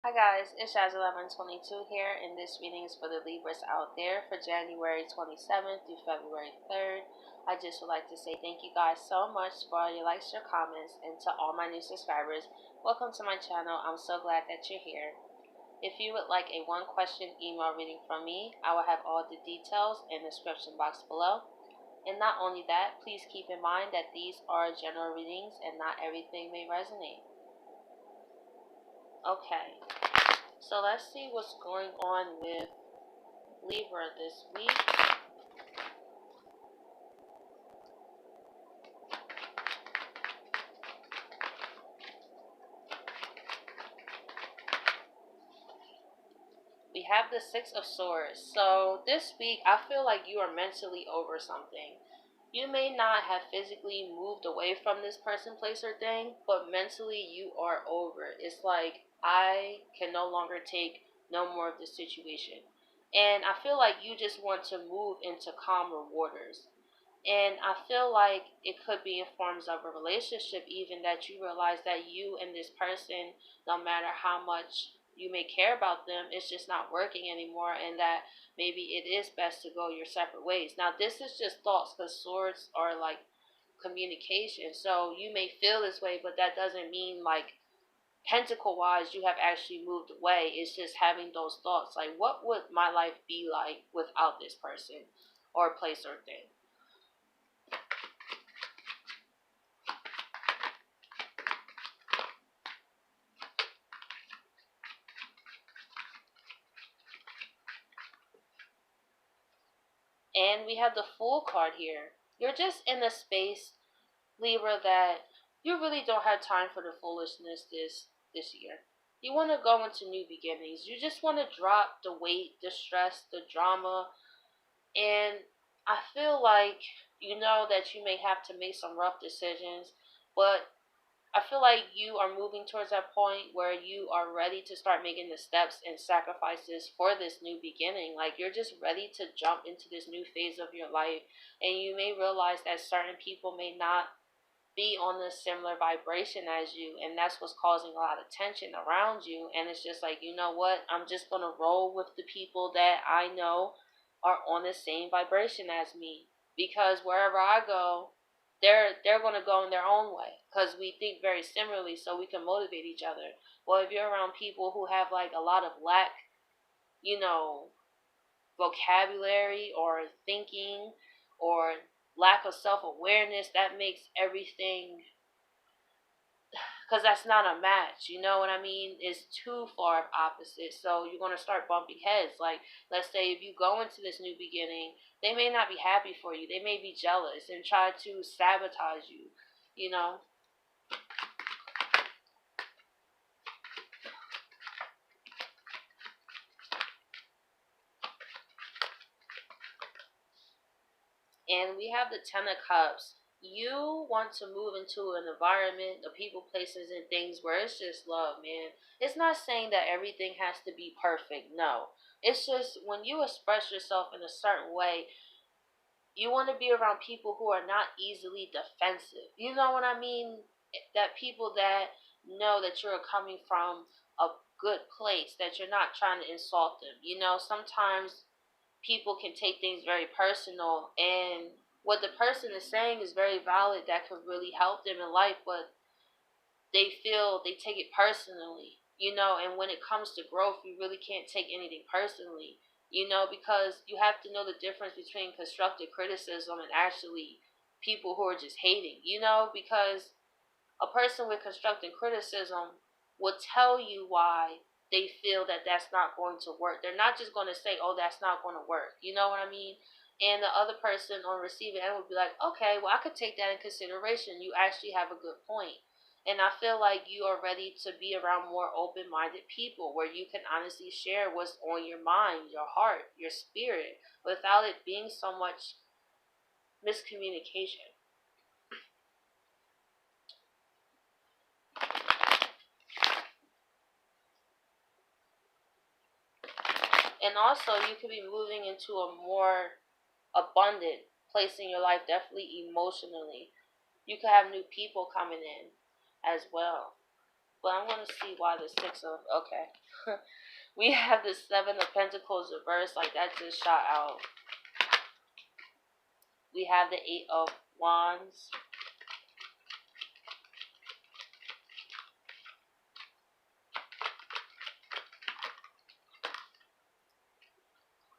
Hi guys, it's Jasmine 22 here, and this reading is for the Libras out there for January 27th through February 3rd. I just would like to say thank you guys so much for all your likes, your comments, and to all my new subscribers. Welcome to my channel. I'm so glad that you're here. If you would like a one question email reading from me, I will have all the details in the description box below. And not only that, please keep in mind that these are general readings and not everything may resonate. Okay. So let's see what's going on with Libra this week. We have the Six of Swords. So this week, I feel like you are mentally over something. You may not have physically moved away from this person, place, or thing, but mentally you are over. It's like, I can no longer take no more of this situation. And I feel like you just want to move into calmer waters. And I feel like it could be in forms of a relationship, even that you realize that you and this person, no matter how much you may care about them, it's just not working anymore, and that maybe it is best to go your separate ways. Now, this is just thoughts because swords are like communication. So you may feel this way, but that doesn't mean like pentacle wise you have actually moved away. It's just having those thoughts like, what would my life be like without this person or place or thing? And we have the Fool card here. You're just in a space, Libra, that you really don't have time for the foolishness this year. You want to go into new beginnings. You just want to drop the weight, the stress, the drama. And I feel like you know that you may have to make some rough decisions, but I feel like you are moving towards that point where you are ready to start making the steps and sacrifices for this new beginning. Like, you're just ready to jump into this new phase of your life. And you may realize that certain people may not be on a similar vibration as you, and that's what's causing a lot of tension around you. And it's just like, you know what? I'm just going to roll with the people that I know are on the same vibration as me, because wherever I go, they're going to go in their own way because we think very similarly, so we can motivate each other. Well, if you're around people who have like a lot of lack, you know, vocabulary or thinking or lack of self-awareness, that makes everything, because that's not a match, you know what I mean? It's too far of opposite, so you're going to start bumping heads. Like, let's say if you go into this new beginning, they may not be happy for you, they may be jealous and try to sabotage you, you know. And we have the Ten of Cups. You want to move into an environment, the people, places, and things where it's just love, man. It's not saying that everything has to be perfect. No. It's just when you express yourself in a certain way, you want to be around people who are not easily defensive. You know what I mean? That people that know that you're coming from a good place, that you're not trying to insult them. You know, sometimes people can take things very personal, and what the person is saying is very valid, that could really help them in life, but they feel they take it personally, you know. And when it comes to growth, you really can't take anything personally, you know, because you have to know the difference between constructive criticism and actually people who are just hating, you know, because a person with constructive criticism will tell you why they feel that that's not going to work. They're not just going to say, oh, that's not going to work. You know what I mean? And the other person on receiving end would be like, okay, well, I could take that in consideration. You actually have a good point. And I feel like you are ready to be around more open-minded people where you can honestly share what's on your mind, your heart, your spirit, without it being so much miscommunication. And also, you could be moving into a more abundant place in your life, definitely emotionally. You could have new people coming in as well. But I want to see why the Six of... Okay. We have the Seven of Pentacles reversed, like that just shot out. We have the Eight of Wands.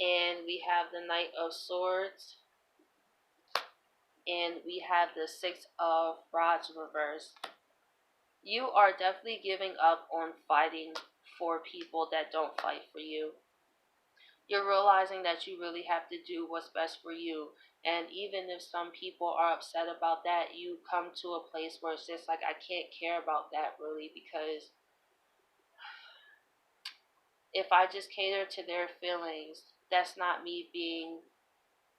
And we have the Knight of Swords. And we have the Six of Rods reversed. You are definitely giving up on fighting for people that don't fight for you. You're realizing that you really have to do what's best for you. And even if some people are upset about that, you come to a place where it's just like, I can't care about that really, because if I just cater to their feelings, that's not me being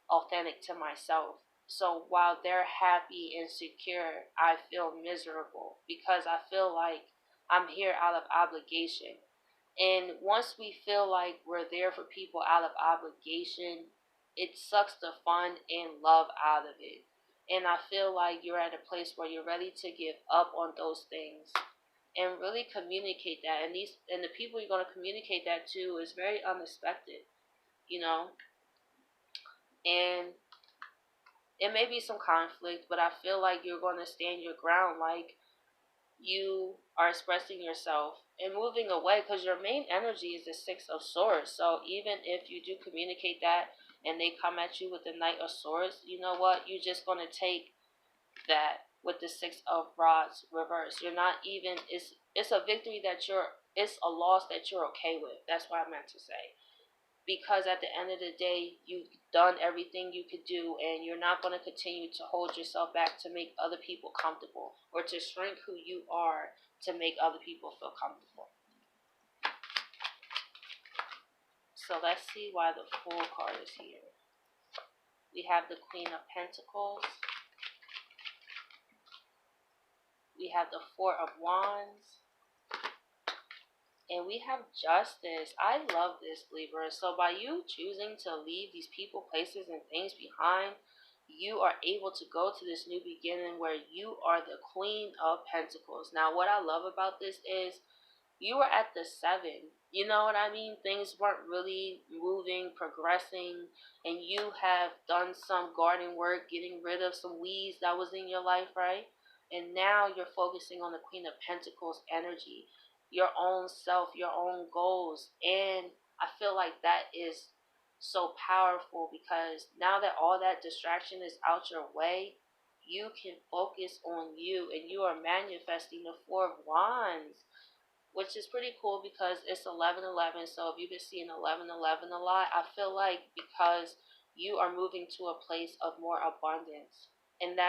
authentic to myself. So while they're happy and secure, I feel miserable because I feel like I'm here out of obligation. And once we feel like we're there for people out of obligation, it sucks the fun and love out of it. And I feel like you're at a place where you're ready to give up on those things and really communicate that. And the people you're going to communicate that to is very unexpected, you know. And it may be some conflict, but I feel like you're going to stand your ground. Like, you are expressing yourself and moving away, because your main energy is the Six of Swords. So even if you do communicate that and they come at you with the Knight of Swords, you know what? You're just going to take that with the Six of Rods reversed. You're not even... It's a victory that it's a loss that you're okay with. That's what I meant to say. Because at the end of the day, you've done everything you could do, and you're not going to continue to hold yourself back to make other people comfortable, or to shrink who you are to make other people feel comfortable. So let's see why the Fool card is here. We have the Queen of Pentacles. We have the Four of Wands. And we have Justice. I love this, Libra. So by you choosing to leave these people, places, and things behind, you are able to go to this new beginning where you are the Queen of Pentacles. Now, what I love about this is you were at the 7. You know what I mean? Things weren't really moving, progressing, and you have done some garden work, getting rid of some weeds that was in your life, right? And now you're focusing on the Queen of Pentacles energy, your own self, your own goals. And I feel like that is so powerful, because now that all that distraction is out your way, you can focus on you, and you are manifesting the Four of Wands, which is pretty cool because it's 11/11. So if you've been seeing 11/11 a lot, I feel like because you are moving to a place of more abundance. And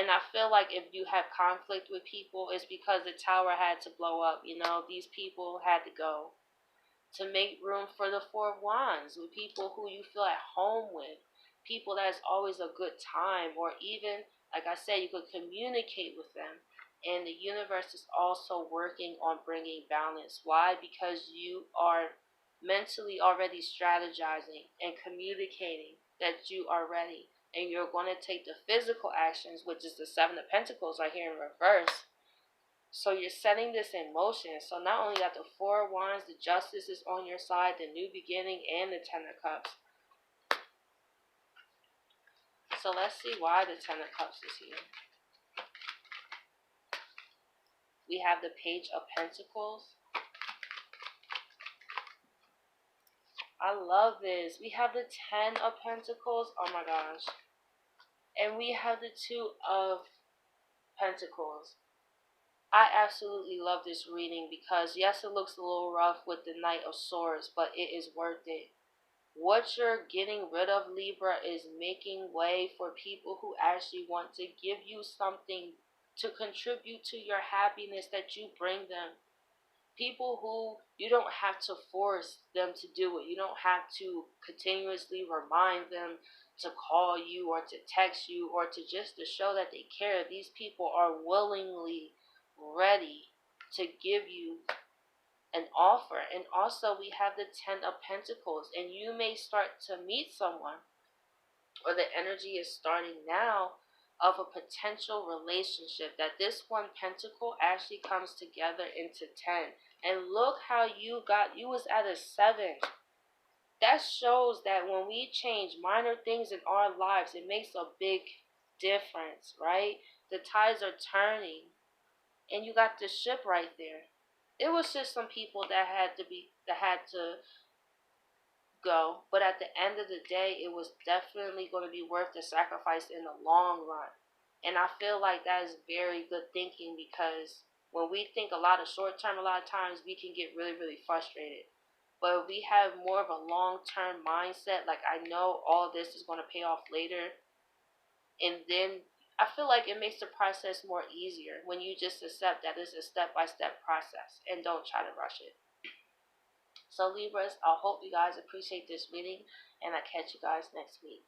I feel like if you have conflict with people, it's because the tower had to blow up. You know, these people had to go to make room for the Four of Wands, with people who you feel at home with, people that's always a good time, or even, like I said, you could communicate with them. And the universe is also working on bringing balance. Why? Because you are mentally already strategizing and communicating that you are ready. And you're going to take the physical actions, which is the Seven of Pentacles right here in reverse. So you're setting this in motion. So not only got the Four of Wands, the Justice is on your side, the new beginning, and the Ten of Cups. So let's see why the Ten of Cups is here. We have the Page of Pentacles. I love this. We have the Ten of Pentacles. Oh my gosh. And we have the Two of Pentacles. I absolutely love this reading because, yes, it looks a little rough with the Knight of Swords, but it is worth it. What you're getting rid of, Libra, is making way for people who actually want to give you something to contribute to your happiness that you bring them. People who you don't have to force them to do it. You don't have to continuously remind them to call you or to text you or to just to show that they care. These people are willingly ready to give you an offer. And also we have the Ten of Pentacles, and you may start to meet someone, or the energy is starting now, of a potential relationship, that this one pentacle actually comes together into 10. And look how you was at a 7. That shows that when we change minor things in our lives, it makes a big difference, right? The tides are turning, and you got the ship right there. It was just some people that had to go, but at the end of the day, it was definitely going to be worth the sacrifice in the long run. And I feel like that is very good thinking, because when we think a lot of short term, a lot of times we can get really, really frustrated. But if we have more of a long term mindset, like I know all this is going to pay off later, and then I feel like it makes the process more easier when you just accept that it's a step by step process and don't try to rush it. So Libras, I hope you guys appreciate this reading, and I catch you guys next week.